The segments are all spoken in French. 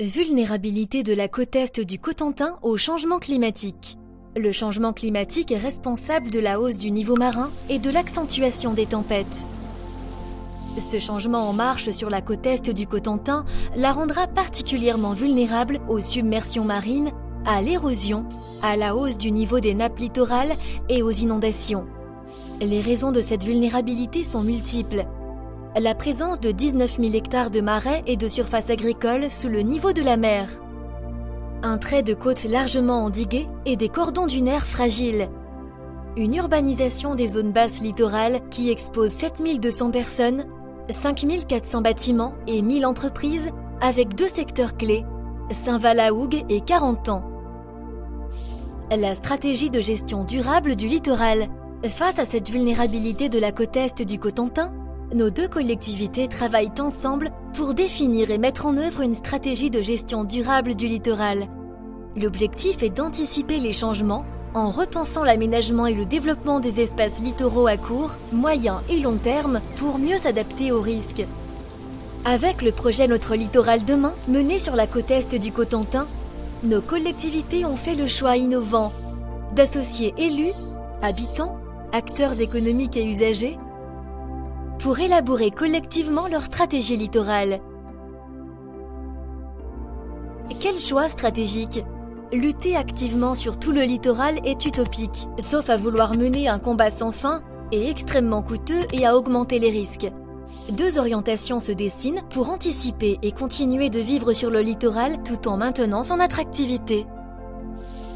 Vulnérabilité de la côte est du Cotentin au changement climatique. Le changement climatique est responsable de la hausse du niveau marin et de l'accentuation des tempêtes. Ce changement en marche sur la côte est du Cotentin la rendra particulièrement vulnérable aux submersions marines, à l'érosion, à la hausse du niveau des nappes littorales et aux inondations. Les raisons de cette vulnérabilité sont multiples. La présence de 19 000 hectares de marais et de surfaces agricoles sous le niveau de la mer. Un trait de côte largement endigué et des cordons dunaires fragiles. Une urbanisation des zones basses littorales qui expose 7 200 personnes, 5 400 bâtiments et 1000 entreprises avec deux secteurs clés, Saint-Val-à-Hougue et Carentan. La stratégie de gestion durable du littoral. Face à cette vulnérabilité de la côte est du Cotentin, nos deux collectivités travaillent ensemble pour définir et mettre en œuvre une stratégie de gestion durable du littoral. L'objectif est d'anticiper les changements en repensant l'aménagement et le développement des espaces littoraux à court, moyen et long terme pour mieux s'adapter aux risques. Avec le projet Notre Littoral Demain, mené sur la côte est du Cotentin, nos collectivités ont fait le choix innovant d'associer élus, habitants, acteurs économiques et usagers pour élaborer collectivement leur stratégie littorale. Quel choix stratégique ? Lutter activement sur tout le littoral est utopique, sauf à vouloir mener un combat sans fin et extrêmement coûteux et à augmenter les risques. Deux orientations se dessinent pour anticiper et continuer de vivre sur le littoral tout en maintenant son attractivité.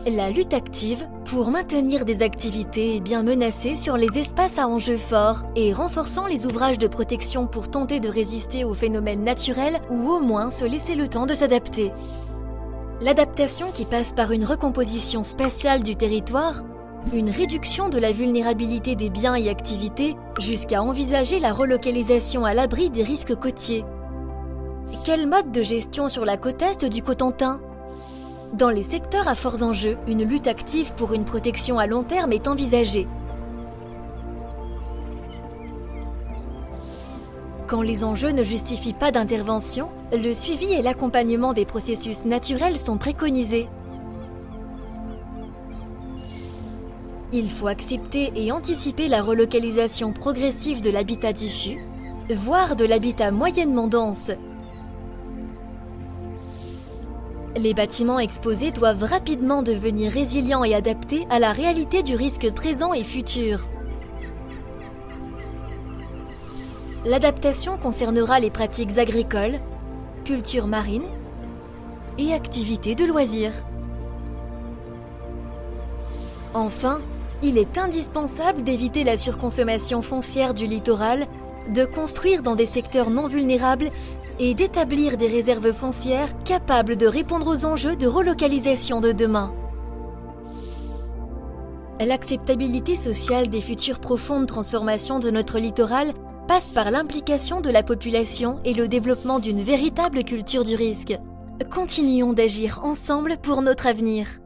La lutte active pour maintenir des activités bien menacées sur les espaces à enjeux forts et renforçant les ouvrages de protection pour tenter de résister aux phénomènes naturels ou au moins se laisser le temps de s'adapter. L'adaptation qui passe par une recomposition spatiale du territoire, une réduction de la vulnérabilité des biens et activités jusqu'à envisager la relocalisation à l'abri des risques côtiers. Quel mode de gestion sur la côte est du Cotentin ? Dans les secteurs à forts enjeux, une lutte active pour une protection à long terme est envisagée. Quand les enjeux ne justifient pas d'intervention, le suivi et l'accompagnement des processus naturels sont préconisés. Il faut accepter et anticiper la relocalisation progressive de l'habitat diffus, voire de l'habitat moyennement dense. Les bâtiments exposés doivent rapidement devenir résilients et adaptés à la réalité du risque présent et futur. L'adaptation concernera les pratiques agricoles, culture marine et activités de loisirs. Enfin, il est indispensable d'éviter la surconsommation foncière du littoral, de construire dans des secteurs non vulnérables et d'établir des réserves foncières capables de répondre aux enjeux de relocalisation de demain. L'acceptabilité sociale des futures profondes transformations de notre littoral passe par l'implication de la population et le développement d'une véritable culture du risque. Continuons d'agir ensemble pour notre avenir.